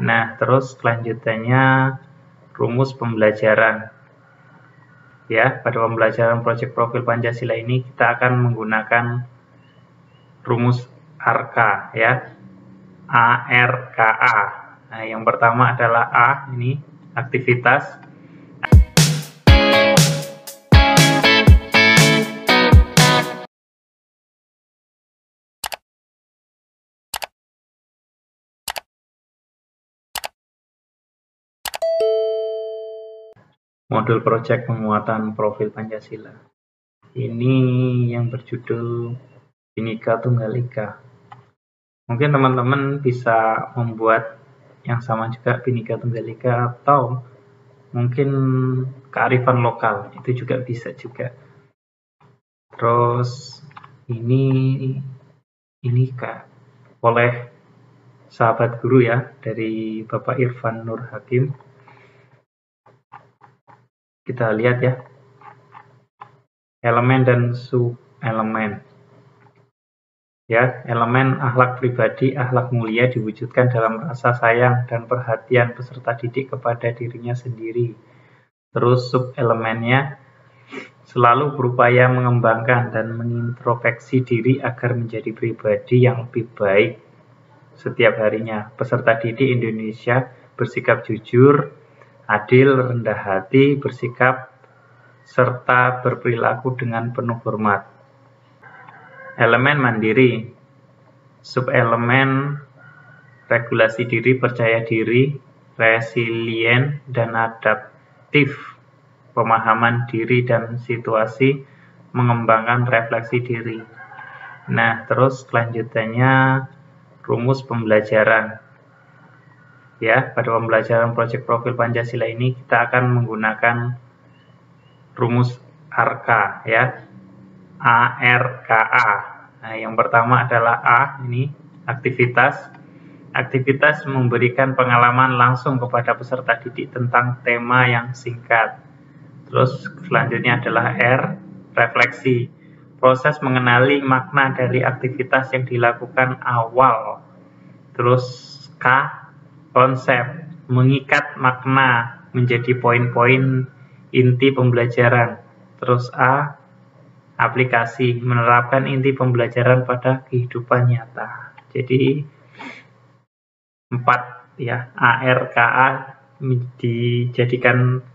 Nah, terus kelanjutannya rumus pembelajaran. Ya, pada pembelajaran proyek profil Pancasila ini kita akan menggunakan rumus ARKA ya. ARKA. Nah, yang pertama adalah A, ini aktivitas. Modul proyek penguatan profil Pancasila. Ini yang berjudul Bhinneka Tunggal Ika. Mungkin teman-teman bisa membuat yang sama juga Bhinneka Tunggal Ika, atau mungkin kearifan lokal, itu juga bisa juga. Terus ini Kak, oleh sahabat guru ya, dari Bapak Irfan Nur Hakim. Kita lihat ya, elemen dan sub-elemen. Ya, elemen akhlak pribadi, akhlak mulia diwujudkan dalam rasa sayang dan perhatian peserta didik kepada dirinya sendiri. Terus sub-elemennya selalu berupaya mengembangkan dan mengintrospeksi diri agar menjadi pribadi yang lebih baik setiap harinya. Peserta didik Indonesia bersikap jujur, adil, rendah hati, bersikap serta berperilaku dengan penuh hormat. Elemen mandiri, sub-elemen regulasi diri, percaya diri, resilient, dan adaptif, pemahaman diri dan situasi, mengembangkan refleksi diri. Nah, terus kelanjutannya rumus pembelajaran. Ya, pada pembelajaran proyek profil Pancasila ini kita akan menggunakan rumus ARKA ya. ARKA. Nah, yang pertama adalah A, ini aktivitas. Aktivitas memberikan pengalaman langsung kepada peserta didik tentang tema yang singkat. Terus selanjutnya adalah R, refleksi. Proses mengenali makna dari aktivitas yang dilakukan awal. Terus K, konsep, mengikat makna menjadi poin-poin inti pembelajaran. Terus A, aplikasi, menerapkan inti pembelajaran pada kehidupan nyata. Jadi 4 ya, ARKA dijadikan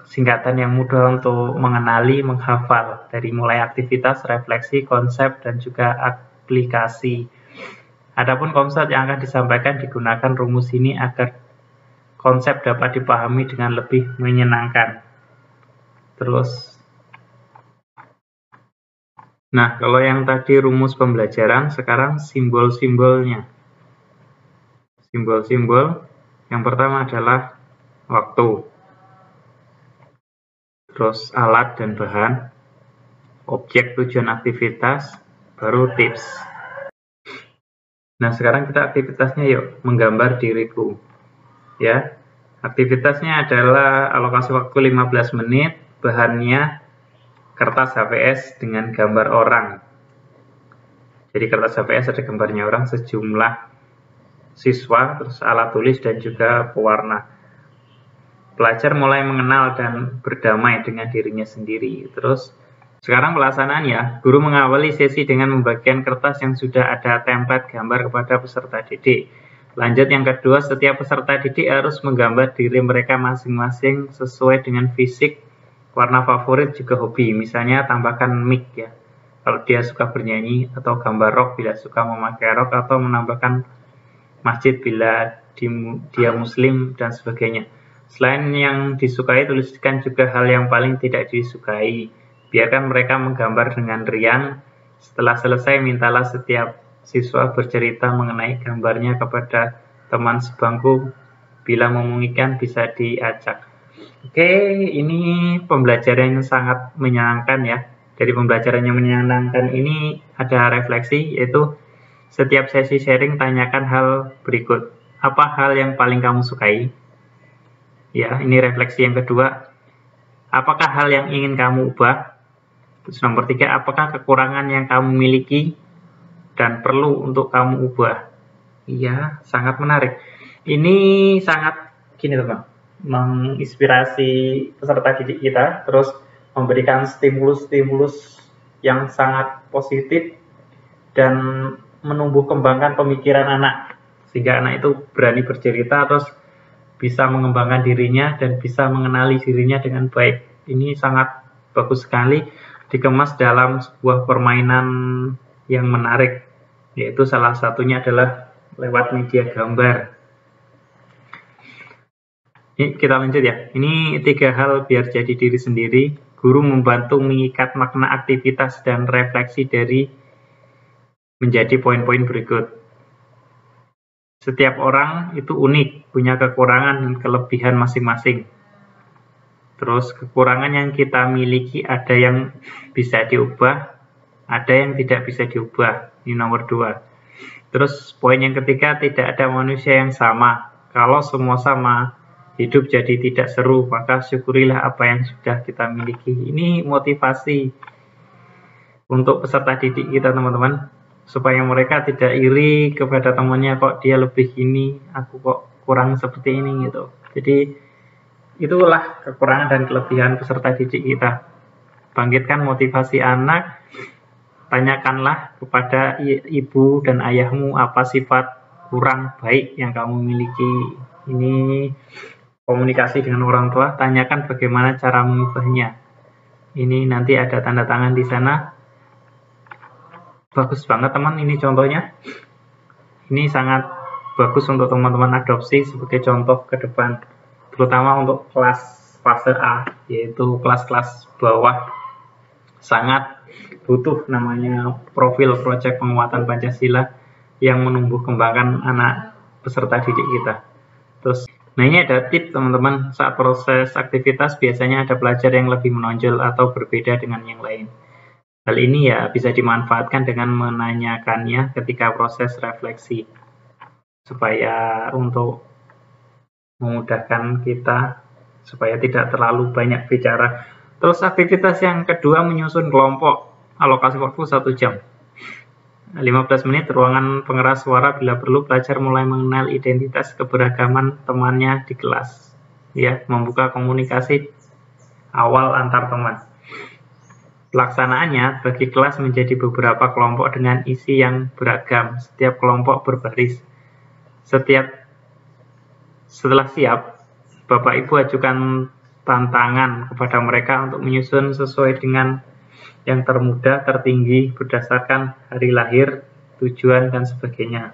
singkatan yang mudah untuk mengenali, menghafal, dari mulai aktivitas, refleksi, konsep, dan juga aplikasi. Adapun konsep yang akan disampaikan digunakan rumus ini agar konsep dapat dipahami dengan lebih menyenangkan. Terus, nah kalau yang tadi rumus pembelajaran, sekarang simbol-simbolnya. Simbol-simbol yang pertama adalah waktu, terus alat dan bahan, objek tujuan aktivitas, baru tips. Nah, sekarang kita aktivitasnya yuk, menggambar diriku. Ya, aktivitasnya adalah alokasi waktu 15 menit, bahannya kertas HVS dengan gambar orang. Jadi kertas HVS ada gambarnya orang, sejumlah siswa, terus alat tulis dan juga pewarna. Pelajar mulai mengenal dan berdamai dengan dirinya sendiri. Terus sekarang pelaksanaannya, guru mengawali sesi dengan membagikan kertas yang sudah ada template gambar kepada peserta didik. Lanjut yang kedua, setiap peserta didik harus menggambar diri mereka masing-masing sesuai dengan fisik, warna favorit, juga hobi. Misalnya tambahkan mic ya, kalau dia suka bernyanyi, atau gambar rock bila suka memakai rock, atau menambahkan masjid bila dia muslim, dan sebagainya. Selain yang disukai, tuliskan juga hal yang paling tidak disukai. Biarkan mereka menggambar dengan riang. Setelah selesai, mintalah setiap siswa bercerita mengenai gambarnya kepada teman sebangku. Bila memungkinkan, bisa diacak. Oke, ini pembelajaran yang sangat menyenangkan ya. Dari pembelajaran yang menyenangkan ini ada refleksi, yaitu setiap sesi sharing tanyakan hal berikut. Apa hal yang paling kamu sukai? Ya, ini refleksi yang kedua. Apakah hal yang ingin kamu ubah? Terus nomor 3, apakah kekurangan yang kamu miliki dan perlu untuk kamu ubah? Iya, sangat menarik. Ini sangat gini teman, menginspirasi peserta didik kita, terus memberikan stimulus-stimulus yang sangat positif dan menumbuh kembangkan pemikiran anak, sehingga anak itu berani bercerita, terus bisa mengembangkan dirinya dan bisa mengenali dirinya dengan baik. Ini sangat bagus sekali, dikemas dalam sebuah permainan yang menarik, yaitu salah satunya adalah lewat media gambar. Ini kita lanjut ya. Ini 3 hal biar jadi diri sendiri. Guru membantu mengikat makna aktivitas dan refleksi dari menjadi poin-poin berikut. Setiap orang itu unik, punya kekurangan dan kelebihan masing-masing. Terus kekurangan yang kita miliki ada yang bisa diubah, ada yang tidak bisa diubah. Ini nomor 2. Terus poin yang ketiga, tidak ada manusia yang sama. Kalau semua sama, hidup jadi tidak seru, maka syukurilah apa yang sudah kita miliki. Ini motivasi untuk peserta didik kita teman-teman, supaya mereka tidak iri kepada temannya, kok dia lebih gini, aku kok kurang seperti ini gitu. Jadi itulah kekurangan dan kelebihan peserta didik kita. Bangkitkan motivasi anak, tanyakanlah kepada ibu dan ayahmu apa sifat kurang baik yang kamu miliki. Ini komunikasi dengan orang tua, tanyakan bagaimana cara mengubahnya. Ini nanti ada tanda tangan di sana. Bagus banget teman, ini contohnya. Ini sangat bagus untuk teman-teman adopsi sebagai contoh ke depan, terutama untuk kelas fase A, yaitu kelas-kelas bawah. Sangat butuh namanya profil proyek penguatan Pancasila yang menumbuh kembangkan anak peserta didik kita. Terus, nah ini ada tips teman-teman, saat proses aktivitas biasanya ada pelajar yang lebih menonjol atau berbeda dengan yang lain. Hal ini ya bisa dimanfaatkan dengan menanyakannya ketika proses refleksi, supaya untuk memudahkan kita supaya tidak terlalu banyak bicara. Terus aktivitas yang kedua, menyusun kelompok, alokasi waktu 1 jam. 15 menit ruangan pengeras suara, bila perlu pelajar mulai mengenal identitas keberagaman temannya di kelas. Ya, membuka komunikasi awal antar teman. Pelaksanaannya bagi kelas menjadi beberapa kelompok dengan isi yang beragam. Setiap kelompok berbaris. Setelah siap, Bapak Ibu ajukan tantangan kepada mereka untuk menyusun sesuai dengan yang termudah, tertinggi, berdasarkan hari lahir, tujuan, dan sebagainya.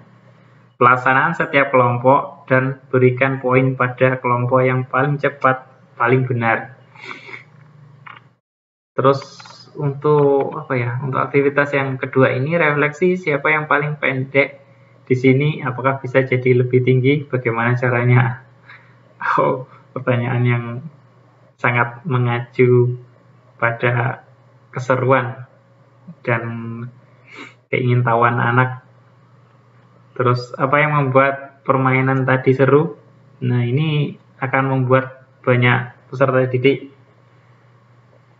Pelaksanaan setiap kelompok dan berikan poin pada kelompok yang paling cepat, paling benar. Terus untuk untuk aktivitas yang kedua ini, refleksi siapa yang paling pendek di sini, apakah bisa jadi lebih tinggi, bagaimana caranya? Oh, pertanyaan yang sangat mengacu pada keseruan dan keingintahuan anak. Terus apa yang membuat permainan tadi seru? Nah, ini akan membuat banyak peserta didik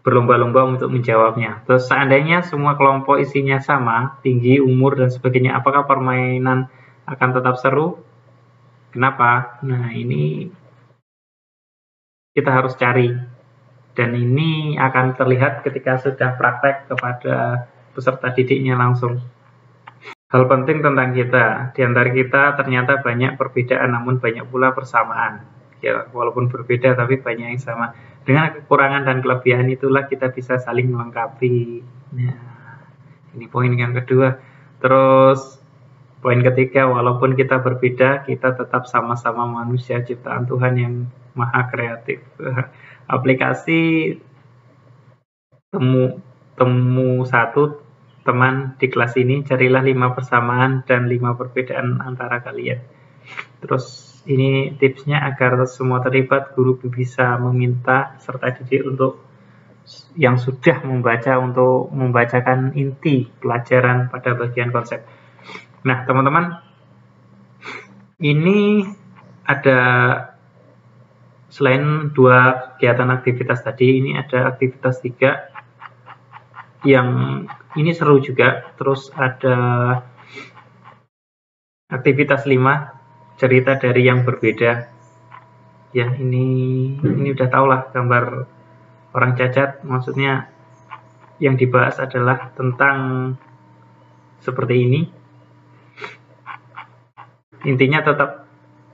berlomba-lomba untuk menjawabnya. Terus seandainya semua kelompok isinya sama, tinggi, umur, dan sebagainya, apakah permainan akan tetap seru? Kenapa? Nah, ini kita harus cari. Dan ini akan terlihat ketika sudah praktek kepada peserta didiknya langsung. Hal penting tentang kita, di antara kita ternyata banyak perbedaan namun banyak pula persamaan. Ya, walaupun berbeda tapi banyak yang sama. Dengan kekurangan dan kelebihan itulah kita bisa saling melengkapi. Nah, ini poin yang kedua. Terus poin ketiga, walaupun kita berbeda, kita tetap sama-sama manusia ciptaan Tuhan yang maha kreatif. Aplikasi temu 1 teman di kelas ini, carilah 5 persamaan dan 5 perbedaan antara kalian. Terus ini tipsnya agar semua terlibat, guru bisa meminta peserta didik untuk yang sudah membaca untuk membacakan inti pelajaran pada bagian konsep. Nah, teman-teman, ini ada selain 2 kegiatan aktivitas tadi, ini ada aktivitas 3 yang ini seru juga. Terus ada Aktivitas 5, cerita dari yang berbeda. Ya, ini udah tau lah gambar orang cacat, maksudnya yang dibahas adalah tentang seperti ini. Intinya tetap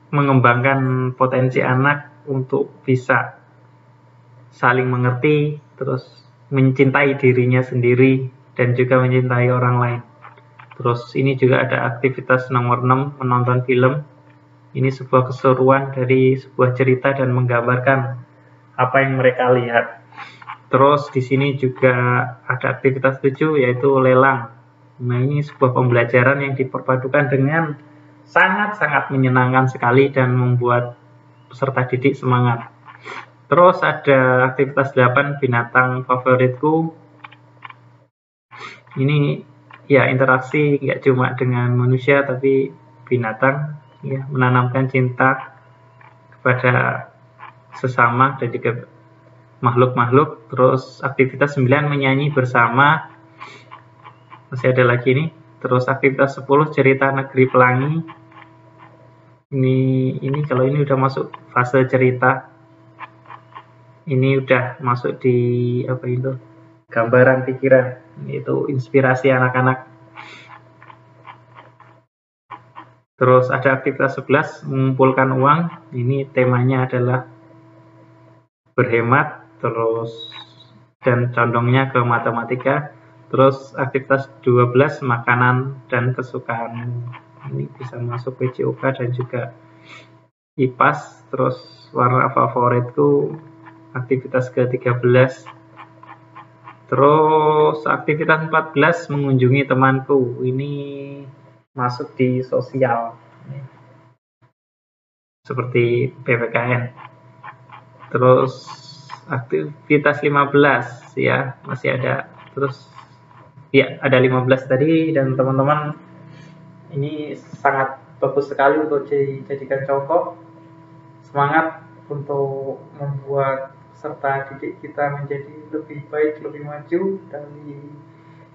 mengembangkan potensi anak untuk bisa saling mengerti, terus mencintai dirinya sendiri, dan juga mencintai orang lain. Terus ini juga ada aktivitas nomor 6, menonton film. Ini sebuah keseruan dari sebuah cerita dan menggambarkan apa yang mereka lihat. Terus di sini juga ada aktivitas 7, yaitu lelang. Nah, ini sebuah pembelajaran yang diperpadukan dengan sangat-sangat menyenangkan sekali dan membuat peserta didik semangat. Terus ada aktivitas 8, binatang favoritku. Ini ya interaksi nggak cuma dengan manusia tapi binatang, ya, menanamkan cinta kepada sesama dan juga makhluk-makhluk. Terus aktivitas 9, menyanyi bersama. Masih ada lagi nih. Terus aktivitas 10, cerita negeri pelangi. Ini kalau ini udah masuk fase cerita. Ini udah masuk di apa itu? Gambaran pikiran. Itu inspirasi anak-anak. Terus ada aktivitas 11, mengumpulkan uang. Ini temanya adalah berhemat, terus dan condongnya ke matematika. Terus aktivitas 12, makanan dan kesukaan. Ini bisa masuk PJOK dan juga IPAS. Terus warna favoritku aktivitas ke-13. Terus aktivitas 14, mengunjungi temanku. Ini masuk di sosial seperti PPKN. Terus aktivitas 15, ya, masih ada. Terus ya, ada 15 tadi, dan teman-teman ini sangat bagus sekali untuk dijadikan contoh. Semangat untuk membuat peserta didik kita menjadi lebih baik, lebih maju dari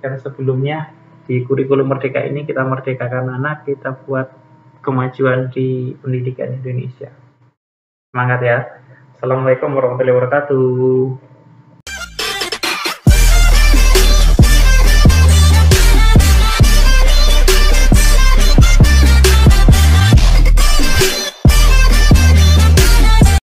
yang sebelumnya. Di kurikulum Merdeka ini kita merdekakan anak, kita buat kemajuan di pendidikan Indonesia. Semangat ya. Assalamualaikum warahmatullahi wabarakatuh.